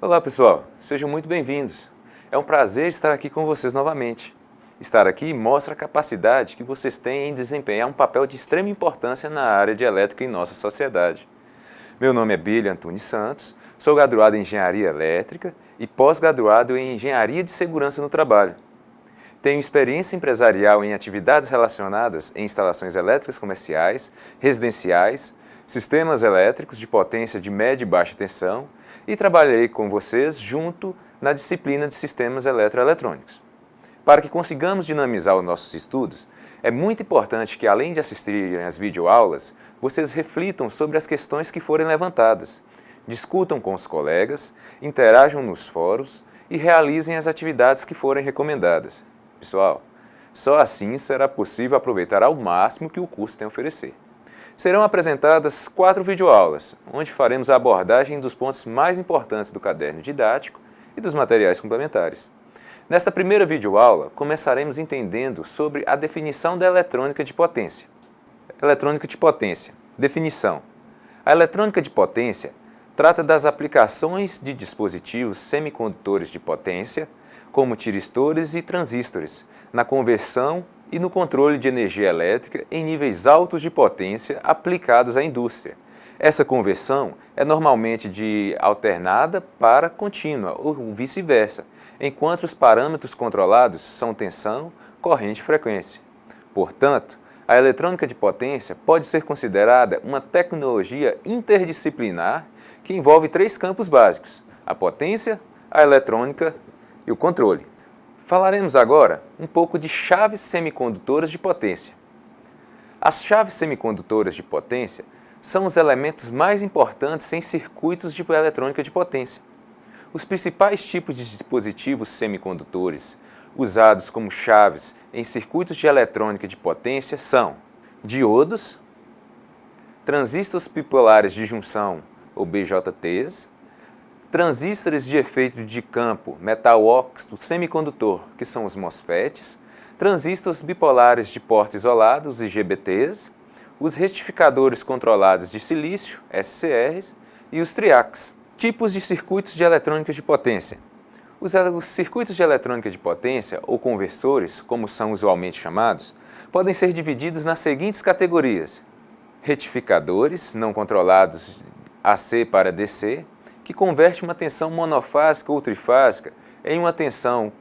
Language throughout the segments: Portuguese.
Olá pessoal, sejam muito bem-vindos. É um prazer estar aqui com vocês novamente. Estar aqui mostra a capacidade que vocês têm em desempenhar um papel de extrema importância na área de elétrica em nossa sociedade. Meu nome é Billy Antunes Santos, sou graduado em Engenharia Elétrica e pós-graduado em Engenharia de Segurança no Trabalho. Tenho experiência empresarial em atividades relacionadas em instalações elétricas comerciais, residenciais, sistemas elétricos de potência de média e baixa tensão e trabalhei com vocês junto na disciplina de sistemas eletroeletrônicos. Para que consigamos dinamizar os nossos estudos, é muito importante que, além de assistirem às videoaulas, vocês reflitam sobre as questões que forem levantadas, discutam com os colegas, interajam nos fóruns e realizem as atividades que forem recomendadas. Pessoal, só assim será possível aproveitar ao máximo o que o curso tem a oferecer. Serão apresentadas 4 videoaulas, onde faremos a abordagem dos pontos mais importantes do caderno didático e dos materiais complementares. Nesta primeira videoaula, começaremos entendendo sobre a definição da eletrônica de potência. Eletrônica de potência. Definição. A eletrônica de potência trata das aplicações de dispositivos semicondutores de potência, como tiristores e transistores, na conversão e no controle de energia elétrica em níveis altos de potência aplicados à indústria. Essa conversão é normalmente de alternada para contínua ou vice-versa, enquanto os parâmetros controlados são tensão, corrente e frequência. Portanto, a eletrônica de potência pode ser considerada uma tecnologia interdisciplinar que envolve 3 campos básicos: a potência, a eletrônica e o controle. Falaremos agora um pouco de chaves semicondutoras de potência. As chaves semicondutoras de potência são os elementos mais importantes em circuitos de eletrônica de potência. Os principais tipos de dispositivos semicondutores usados como chaves em circuitos de eletrônica de potência são diodos, transistores bipolares de junção ou BJTs, transistores de efeito de campo metal óxido semicondutor, que são os MOSFETs, transistores bipolares de porta isolado, os IGBTs, os retificadores controlados de silício, SCRs, e os triacs. Tipos de circuitos de eletrônica de potência. Os circuitos de eletrônica de potência, ou conversores, como são usualmente chamados, podem ser divididos nas seguintes categorias: retificadores não controlados AC para DC, que converte uma tensão monofásica ou trifásica em uma tensão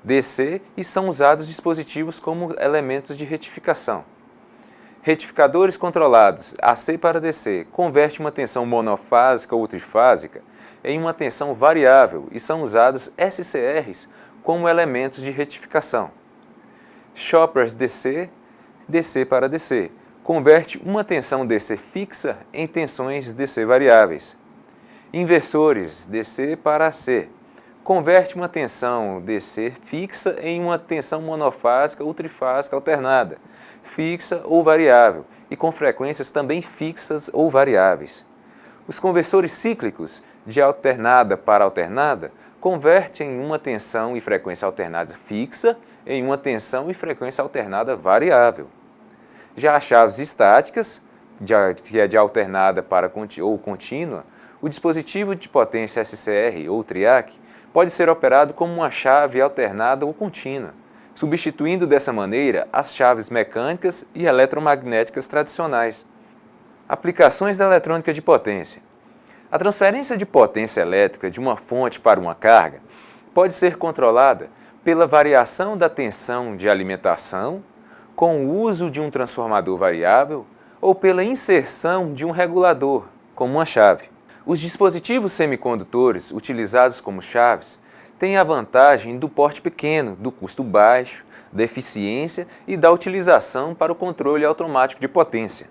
DC e são usados dispositivos como elementos de retificação. Retificadores controlados AC para DC converte uma tensão monofásica ou trifásica em uma tensão variável e são usados SCRs como elementos de retificação. Choppers DC, DC para DC, converte uma tensão DC fixa em tensões DC variáveis. Inversores DC para AC, converte uma tensão DC fixa em uma tensão monofásica ou trifásica alternada, fixa ou variável, e com frequências também fixas ou variáveis. Os conversores cíclicos de alternada para alternada convertem uma tensão e frequência alternada fixa em uma tensão e frequência alternada variável. Já as chaves estáticas, que é de alternada para ou contínua, o dispositivo de potência SCR ou triac pode ser operado como uma chave alternada ou contínua, substituindo dessa maneira as chaves mecânicas e eletromagnéticas tradicionais. Aplicações da eletrônica de potência. A transferência de potência elétrica de uma fonte para uma carga pode ser controlada pela variação da tensão de alimentação, com o uso de um transformador variável ou pela inserção de um regulador, como uma chave. Os dispositivos semicondutores utilizados como chaves têm a vantagem do porte pequeno, do custo baixo, da eficiência e da utilização para o controle automático de potência.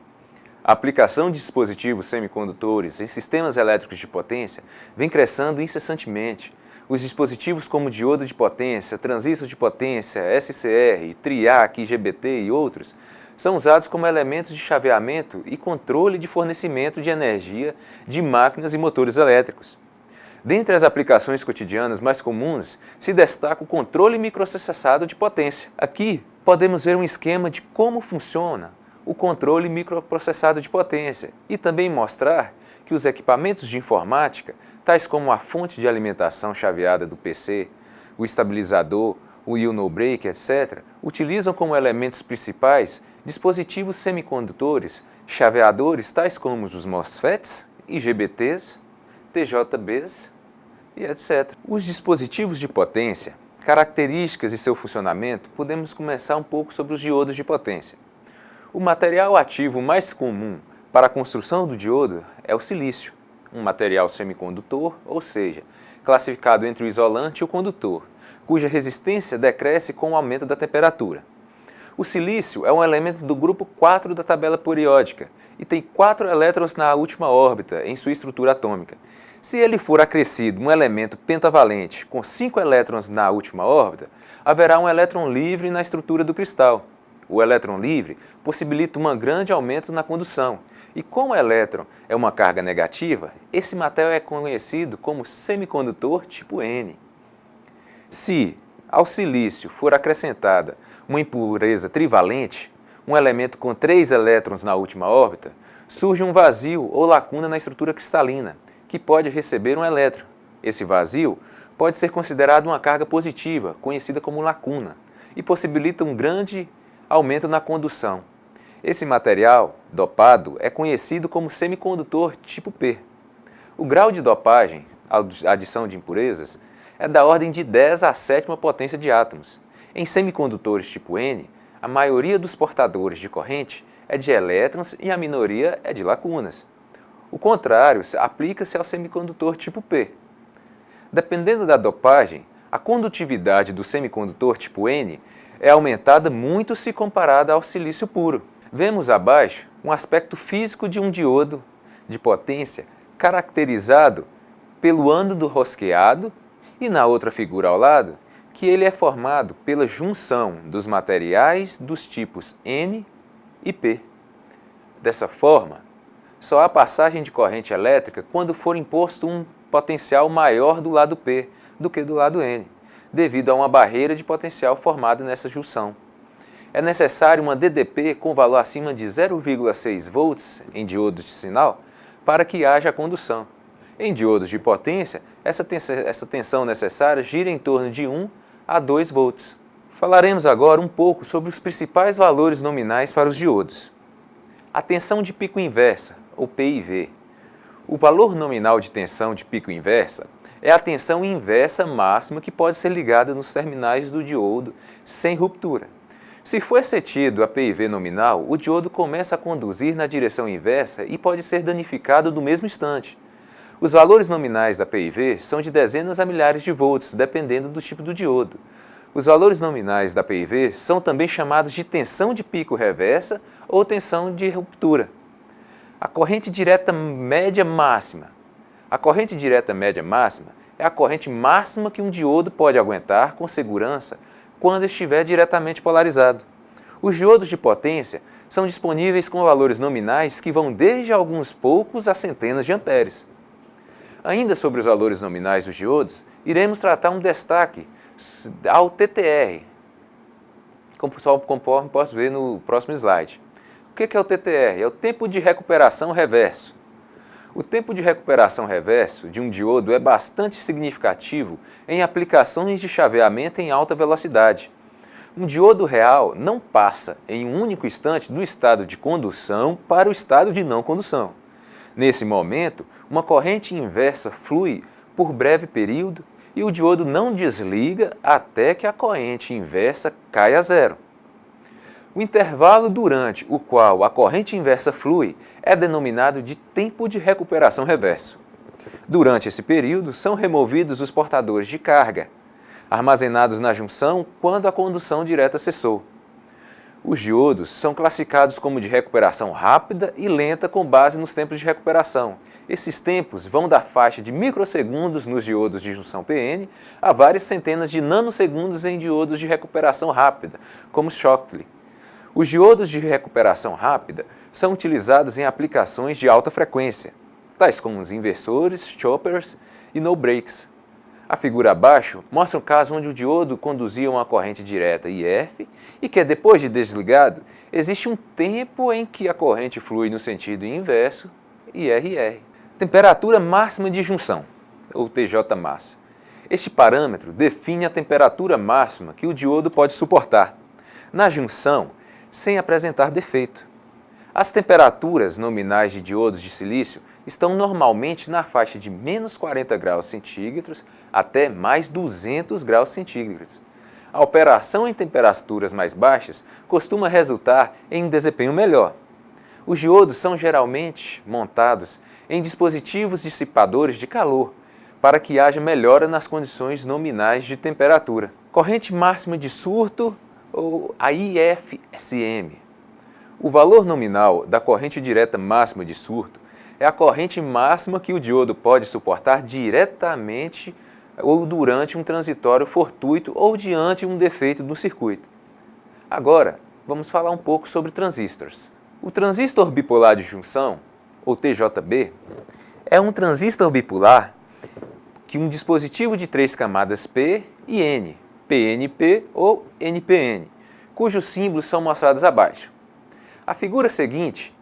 A aplicação de dispositivos semicondutores em sistemas elétricos de potência vem crescendo incessantemente. Os dispositivos como diodo de potência, transistor de potência, SCR, triac, IGBT e outros são usados como elementos de chaveamento e controle de fornecimento de energia de máquinas e motores elétricos. Dentre as aplicações cotidianas mais comuns, se destaca o controle microprocessado de potência. Aqui podemos ver um esquema de como funciona o controle microprocessado de potência e também mostrar que os equipamentos de informática tais como a fonte de alimentação chaveada do PC, o estabilizador, o Uno Break, etc., utilizam como elementos principais dispositivos semicondutores, chaveadores tais como os MOSFETs, IGBTs, TJBs e etc. Os dispositivos de potência, características e seu funcionamento, podemos começar um pouco sobre os diodos de potência. O material ativo mais comum para a construção do diodo é o silício, um material semicondutor, ou seja, classificado entre o isolante e o condutor, cuja resistência decresce com o aumento da temperatura. O silício é um elemento do grupo 4 da tabela periódica e tem 4 elétrons na última órbita em sua estrutura atômica. Se ele for acrescido um elemento pentavalente com 5 elétrons na última órbita, haverá um elétron livre na estrutura do cristal. O elétron livre possibilita um grande aumento na condução, e como o elétron é uma carga negativa, esse material é conhecido como semicondutor tipo N. Se ao silício for acrescentada uma impureza trivalente, um elemento com 3 elétrons na última órbita, surge um vazio ou lacuna na estrutura cristalina, que pode receber um elétron. Esse vazio pode ser considerado uma carga positiva, conhecida como lacuna, e possibilita um grande aumento na condução. Esse material, dopado, é conhecido como semicondutor tipo P. O grau de dopagem, a adição de impurezas, é da ordem de 10 à sétima potência de átomos. Em semicondutores tipo N, a maioria dos portadores de corrente é de elétrons e a minoria é de lacunas. O contrário aplica-se ao semicondutor tipo P. Dependendo da dopagem, a condutividade do semicondutor tipo N é aumentada muito se comparada ao silício puro. Vemos abaixo um aspecto físico de um diodo de potência caracterizado pelo ânodo rosqueado e na outra figura ao lado que ele é formado pela junção dos materiais dos tipos N e P. Dessa forma, só há passagem de corrente elétrica quando for imposto um potencial maior do lado P do que do lado N, devido a uma barreira de potencial formada nessa junção. É necessário uma DDP com valor acima de 0,6 volts em diodos de sinal para que haja a condução. Em diodos de potência, essa tensão necessária gira em torno de 1 a 2 volts. Falaremos agora um pouco sobre os principais valores nominais para os diodos. A tensão de pico inversa, ou PIV. O valor nominal de tensão de pico inversa é a tensão inversa máxima que pode ser ligada nos terminais do diodo sem ruptura. Se for excedido a PIV nominal, o diodo começa a conduzir na direção inversa e pode ser danificado no mesmo instante. Os valores nominais da PIV são de dezenas a milhares de volts, dependendo do tipo do diodo. Os valores nominais da PIV são também chamados de tensão de pico reversa ou tensão de ruptura. A corrente direta média máxima. A corrente direta média máxima é a corrente máxima que um diodo pode aguentar com segurança quando estiver diretamente polarizado. Os diodos de potência são disponíveis com valores nominais que vão desde alguns poucos a centenas de amperes. Ainda sobre os valores nominais dos diodos, iremos tratar um destaque ao TTR, conforme posso ver no próximo slide. O que é o TTR? É o tempo de recuperação reverso. O tempo de recuperação reverso de um diodo é bastante significativo em aplicações de chaveamento em alta velocidade. Um diodo real não passa em um único instante do estado de condução para o estado de não condução. Nesse momento, uma corrente inversa flui por breve período e o diodo não desliga até que a corrente inversa caia a zero. O intervalo durante o qual a corrente inversa flui é denominado de tempo de recuperação reverso. Durante esse período, são removidos os portadores de carga, armazenados na junção quando a condução direta cessou. Os diodos são classificados como de recuperação rápida e lenta com base nos tempos de recuperação. Esses tempos vão da faixa de microsegundos nos diodos de junção PN a várias centenas de nanosegundos em diodos de recuperação rápida, como Schottky. Os diodos de recuperação rápida são utilizados em aplicações de alta frequência, tais como os inversores, choppers e no-breaks. A figura abaixo mostra um caso onde o diodo conduzia uma corrente direta IF e que, depois de desligado, existe um tempo em que a corrente flui no sentido inverso, IRR. Temperatura máxima de junção. ou TJ-max. Este parâmetro define a temperatura máxima que o diodo pode suportar, na junção, sem apresentar defeito. As temperaturas nominais de diodos de silício estão normalmente na faixa de menos 40 graus centígrados até mais 200 graus centígrados. A operação em temperaturas mais baixas costuma resultar em um desempenho melhor. Os diodos são geralmente montados em dispositivos dissipadores de calor, para que haja melhora nas condições nominais de temperatura. Corrente máxima de surto, ou a IFSM. O valor nominal da corrente direta máxima de surto é a corrente máxima que o diodo pode suportar diretamente ou durante um transitório fortuito ou diante um defeito no circuito. Agora, vamos falar um pouco sobre transistores. O transistor bipolar de junção, ou TJB, é um transistor bipolar que um dispositivo de 3 camadas P e N, PNP ou NPN, cujos símbolos são mostrados abaixo. A figura seguinte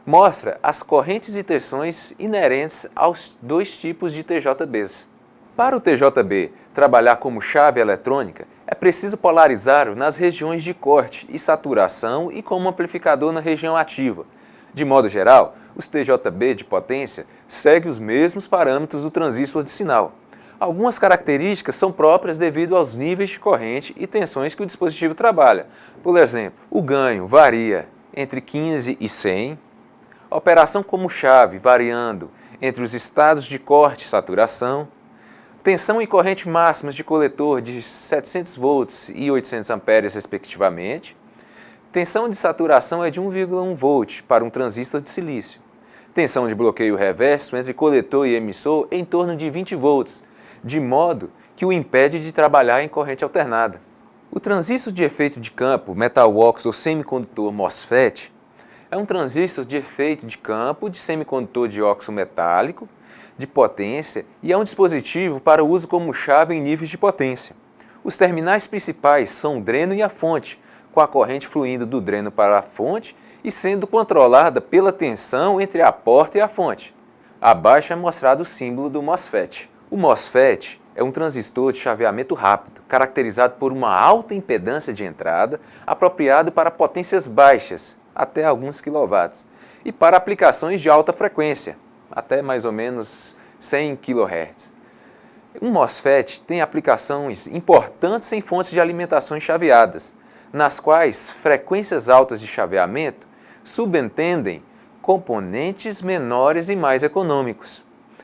mostra as correntes e tensões inerentes aos dois tipos de TJBs. Para o TJB trabalhar como chave eletrônica, é preciso polarizá-lo nas regiões de corte e saturação e como amplificador na região ativa. De modo geral, os TJB de potência seguem os mesmos parâmetros do transistor de sinal. Algumas características são próprias devido aos níveis de corrente e tensões que o dispositivo trabalha. Por exemplo, o ganho varia entre 15 e 100, a operação como chave variando entre os estados de corte e saturação, tensão e corrente máximas de coletor de 700 volts e 800 amperes respectivamente. Tensão de saturação é de 1,1 volt para um transistor de silício. Tensão de bloqueio reverso entre coletor e emissor em torno de 20 volts, de modo que o impede de trabalhar em corrente alternada. O transistor de efeito de campo metal ox ou semicondutor MOSFET é um transistor de efeito de campo de semicondutor de óxido metálico de potência e é um dispositivo para uso como chave em níveis de potência. Os terminais principais são o dreno e a fonte, com a corrente fluindo do dreno para a fonte e sendo controlada pela tensão entre a porta e a fonte. Abaixo é mostrado o símbolo do MOSFET. O MOSFET é um transistor de chaveamento rápido, caracterizado por uma alta impedância de entrada, apropriado para potências baixas, até alguns kW, e para aplicações de alta frequência, até mais ou menos 100 kHz. Um MOSFET tem aplicações importantes em fontes de alimentação chaveadas, nas quais frequências altas de chaveamento subentendem componentes menores e mais econômicos,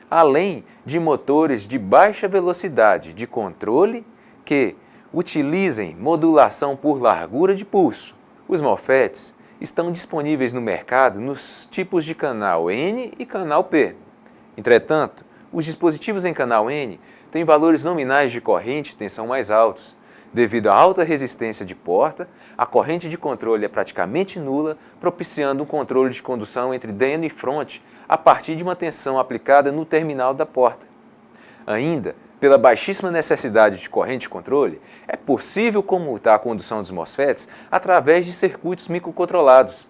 além de motores de baixa velocidade de controle que utilizem modulação por largura de pulso. Os MOSFETs estão disponíveis no mercado nos tipos de canal N e canal P. Entretanto, os dispositivos em canal N têm valores nominais de corrente e tensão mais altos. Devido à alta resistência de porta, a corrente de controle é praticamente nula, propiciando um controle de condução entre dreno e fronte a partir de uma tensão aplicada no terminal da porta. Ainda, pela baixíssima necessidade de corrente de controle, é possível comutar a condução dos MOSFETs através de circuitos microcontrolados.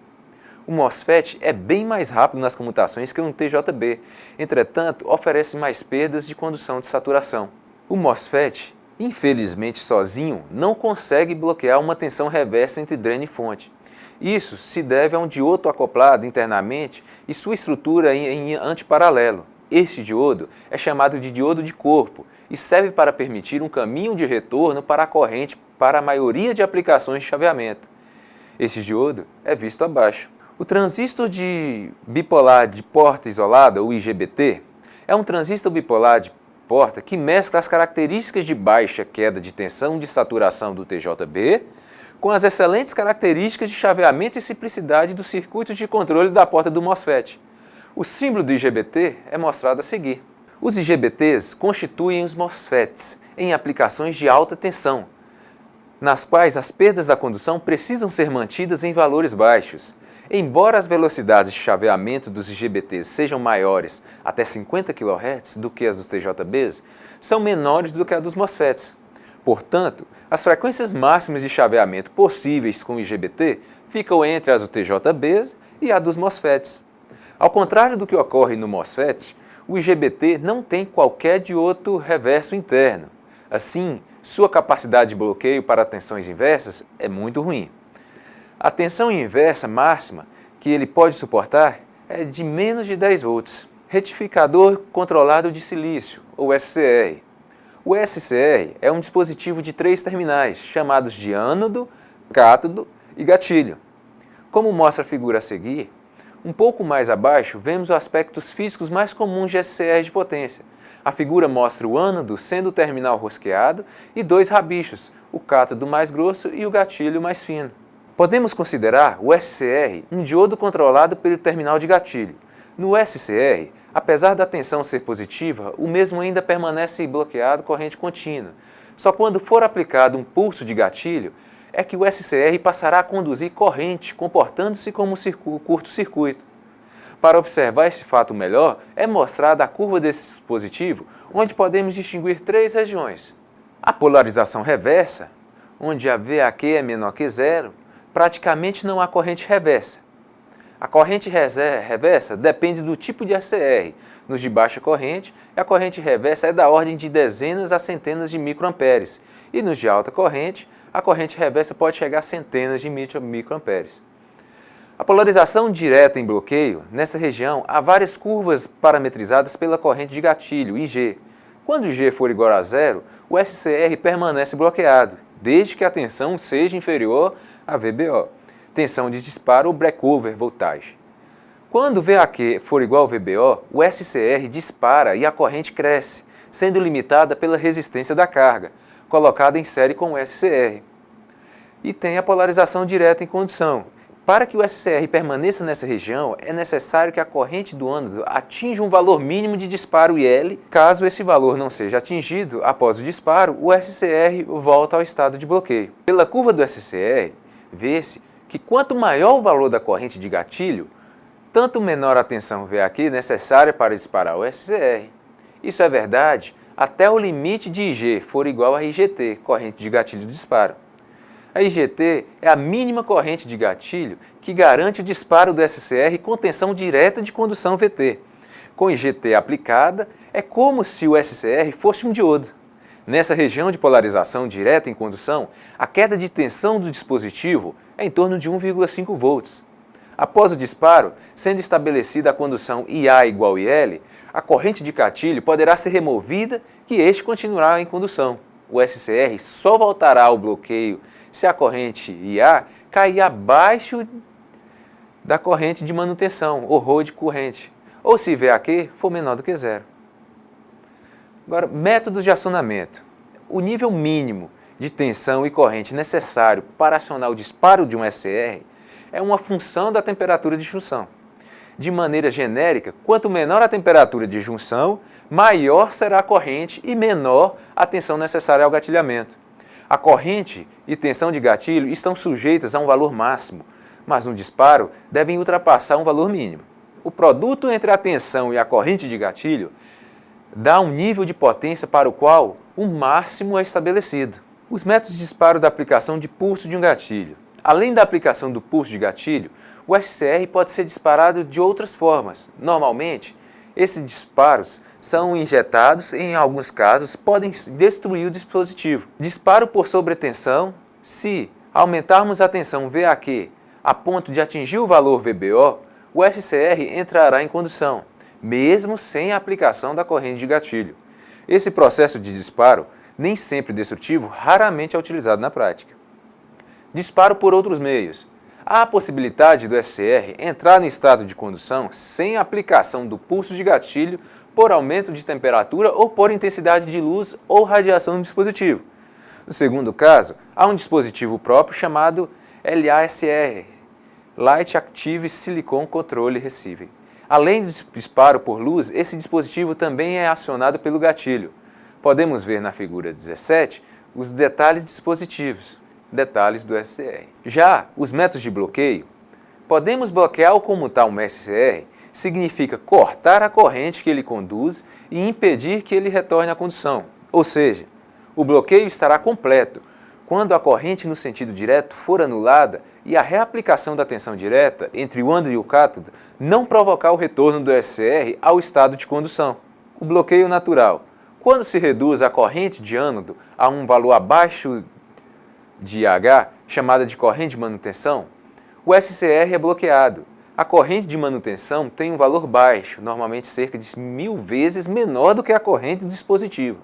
O MOSFET é bem mais rápido nas comutações que um TJB, entretanto, oferece mais perdas de condução de saturação. O MOSFET, infelizmente sozinho, não consegue bloquear uma tensão reversa entre dreno e fonte. Isso se deve a um diodo acoplado internamente e sua estrutura em antiparalelo. Este diodo é chamado de diodo de corpo e serve para permitir um caminho de retorno para a corrente para a maioria de aplicações de chaveamento. Este diodo é visto abaixo. O transistor de bipolar de porta isolada, ou IGBT, é um transistor bipolar de porta que mescla as características de baixa queda de tensão de saturação do TJB com as excelentes características de chaveamento e simplicidade dos circuitos de controle da porta do MOSFET. O símbolo do IGBT é mostrado a seguir. Os IGBTs constituem os MOSFETs em aplicações de alta tensão, nas quais as perdas da condução precisam ser mantidas em valores baixos. Embora as velocidades de chaveamento dos IGBTs sejam maiores, até 50 kHz, do que as dos TJBs, são menores do que as dos MOSFETs. Portanto, as frequências máximas de chaveamento possíveis com o IGBT ficam entre as dos TJBs e a dos MOSFETs. Ao contrário do que ocorre no MOSFET, O IGBT não tem qualquer diodo reverso interno. Assim, sua capacidade de bloqueio para tensões inversas é muito ruim. A tensão inversa máxima que ele pode suportar é de menos de 10 volts. Retificador controlado de silício, ou SCR. O SCR é um dispositivo de 3 terminais, chamados de ânodo, cátodo e gatilho. Como mostra a figura a seguir, um pouco mais abaixo vemos os aspectos físicos mais comuns de SCR de potência. A figura mostra o ânodo sendo o terminal rosqueado e 2 rabichos, o cátodo mais grosso e o gatilho mais fino. Podemos considerar o SCR um diodo controlado pelo terminal de gatilho. No SCR, apesar da tensão ser positiva, o mesmo ainda permanece bloqueado corrente contínua. Só quando for aplicado um pulso de gatilho é que o SCR passará a conduzir corrente, comportando-se como um curto-circuito. Para observar esse fato melhor, é mostrada a curva desse dispositivo, onde podemos distinguir 3 regiões. A polarização reversa, onde a VAQ é menor que zero, praticamente não há corrente reversa. A corrente reversa depende do tipo de SCR. Nos de baixa corrente, a corrente reversa é da ordem de dezenas a centenas de microamperes, e nos de alta corrente, a corrente reversa pode chegar a centenas de microamperes. A polarização direta em bloqueio, nessa região, há várias curvas parametrizadas pela corrente de gatilho, IG. Quando G for igual a zero, o SCR permanece bloqueado, desde que a tensão seja inferior a VBO, tensão de disparo ou breakover voltagem. Quando VAQ for igual ao VBO, o SCR dispara e a corrente cresce, sendo limitada pela resistência da carga, colocada em série com o SCR. E tem a polarização direta em condução. Para que o SCR permaneça nessa região, é necessário que a corrente do ânodo atinja um valor mínimo de disparo IL. Caso esse valor não seja atingido após o disparo, o SCR volta ao estado de bloqueio. Pela curva do SCR, vê-se que quanto maior o valor da corrente de gatilho, tanto menor a tensão VAQ necessária para disparar o SCR. Isso é verdade até o limite de IG for igual a IGT, corrente de gatilho do disparo. A IGT é a mínima corrente de gatilho que garante o disparo do SCR com tensão direta de condução VT. Com IGT aplicada, é como se o SCR fosse um diodo. Nessa região de polarização direta em condução, a queda de tensão do dispositivo é em torno de 1,5 volts. Após o disparo, sendo estabelecida a condução IA igual a IL, a corrente de gatilho poderá ser removida que este continuará em condução. O SCR só voltará ao bloqueio se a corrente IA cair abaixo da corrente de manutenção, ou road corrente, ou se VAQ for menor do que zero. Agora, métodos de acionamento. O nível mínimo de tensão e corrente necessário para acionar o disparo de um SCR é uma função da temperatura de junção. De maneira genérica, quanto menor a temperatura de junção, maior será a corrente e menor a tensão necessária ao gatilhamento. A corrente e tensão de gatilho estão sujeitas a um valor máximo, mas no disparo devem ultrapassar um valor mínimo. O produto entre a tensão e a corrente de gatilho dá um nível de potência para o qual o máximo é estabelecido. Os métodos de disparo da aplicação de pulso de um gatilho. Além da aplicação do pulso de gatilho, o SCR pode ser disparado de outras formas. Normalmente, esses disparos são injetados e, em alguns casos, podem destruir o dispositivo. Disparo por sobretensão. Se aumentarmos a tensão VAQ a ponto de atingir o valor VBO, o SCR entrará em condução, mesmo sem a aplicação da corrente de gatilho. Esse processo de disparo, nem sempre destrutivo, raramente é utilizado na prática. Disparo por outros meios. Há a possibilidade do SCR entrar no estado de condução sem a aplicação do pulso de gatilho por aumento de temperatura ou por intensidade de luz ou radiação do dispositivo. No segundo caso, há um dispositivo próprio chamado LASR, Light Active Silicon Control Receiver. Além do disparo por luz, esse dispositivo também é acionado pelo gatilho. Podemos ver na figura 17 os detalhes dispositivos. Detalhes do SCR. Já os métodos de bloqueio, podemos bloquear ou comutar um SCR, significa cortar a corrente que ele conduz e impedir que ele retorne à condução. Ou seja, o bloqueio estará completo, quando a corrente no sentido direto for anulada e a reaplicação da tensão direta entre o ânodo e o cátodo não provocar o retorno do SCR ao estado de condução. O bloqueio natural. Quando se reduz a corrente de ânodo a um valor abaixo de IH, chamada de corrente de manutenção, o SCR é bloqueado. A corrente de manutenção tem um valor baixo, normalmente cerca de 1000 vezes menor do que a corrente do dispositivo.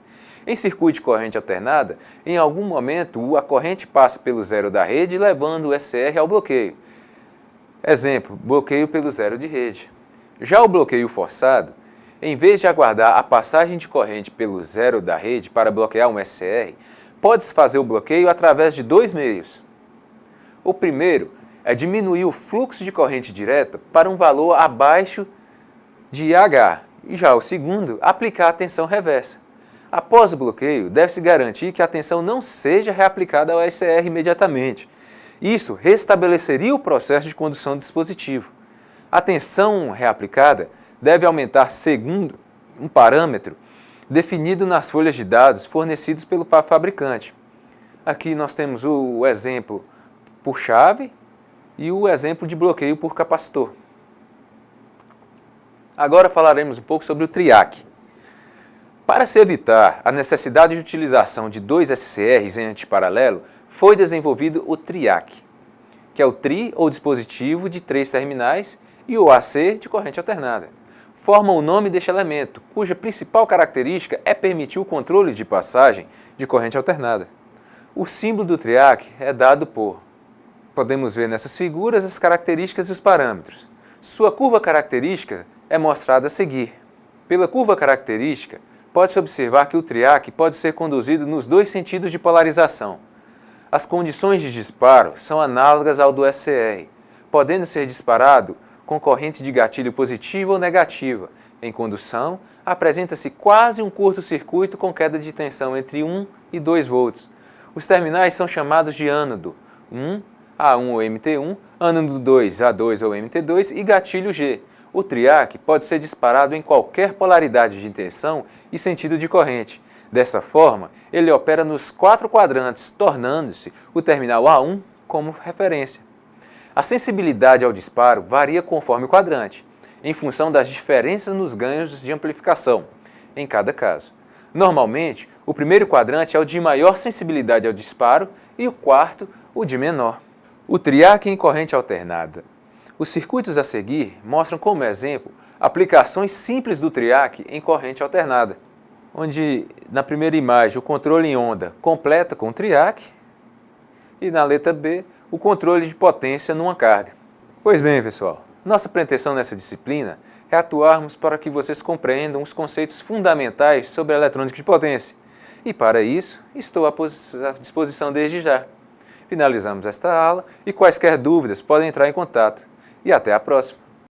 Em circuito de corrente alternada, em algum momento a corrente passa pelo zero da rede, levando o SCR ao bloqueio. Exemplo, bloqueio pelo zero de rede. Já o bloqueio forçado, em vez de aguardar a passagem de corrente pelo zero da rede para bloquear um SCR, pode-se fazer o bloqueio através de dois meios. O primeiro é diminuir o fluxo de corrente direta para um valor abaixo de IH, e já o segundo, aplicar a tensão reversa. Após o bloqueio, deve-se garantir que a tensão não seja reaplicada ao SCR imediatamente. Isso restabeleceria o processo de condução do dispositivo. A tensão reaplicada deve aumentar segundo um parâmetro definido nas folhas de dados fornecidos pelo fabricante. Aqui nós temos o exemplo por chave e o exemplo de bloqueio por capacitor. Agora falaremos um pouco sobre o TRIAC. Para se evitar a necessidade de utilização de dois SCRs em antiparalelo, foi desenvolvido o TRIAC, que é o TRI ou dispositivo de 3 terminais e o AC de corrente alternada. Formam o nome deste elemento, cuja principal característica é permitir o controle de passagem de corrente alternada. O símbolo do TRIAC é dado por. Podemos ver nessas figuras as características e os parâmetros. Sua curva característica é mostrada a seguir. Pela curva característica, pode-se observar que o TRIAC pode ser conduzido nos dois sentidos de polarização. As condições de disparo são análogas ao do SCR, podendo ser disparado com corrente de gatilho positiva ou negativa. Em condução, apresenta-se quase um curto-circuito com queda de tensão entre 1 e 2 volts. Os terminais são chamados de ânodo 1, A1 ou MT1, ânodo 2, A2 ou MT2 e gatilho G. O TRIAC pode ser disparado em qualquer polaridade de tensão e sentido de corrente. Dessa forma, ele opera nos 4 quadrantes, tornando-se o terminal A1 como referência. A sensibilidade ao disparo varia conforme o quadrante, em função das diferenças nos ganhos de amplificação, em cada caso. Normalmente, o primeiro quadrante é o de maior sensibilidade ao disparo e o quarto, o de menor. O TRIAC em corrente alternada. Os circuitos a seguir mostram como exemplo aplicações simples do TRIAC em corrente alternada, onde na primeira imagem o controle em onda completa com o TRIAC e na letra B o controle de potência numa carga. Pois bem, pessoal, nossa pretensão nessa disciplina é atuarmos para que vocês compreendam os conceitos fundamentais sobre a eletrônica de potência. E para isso, estou à disposição desde já. Finalizamos esta aula e quaisquer dúvidas podem entrar em contato. E até a próxima!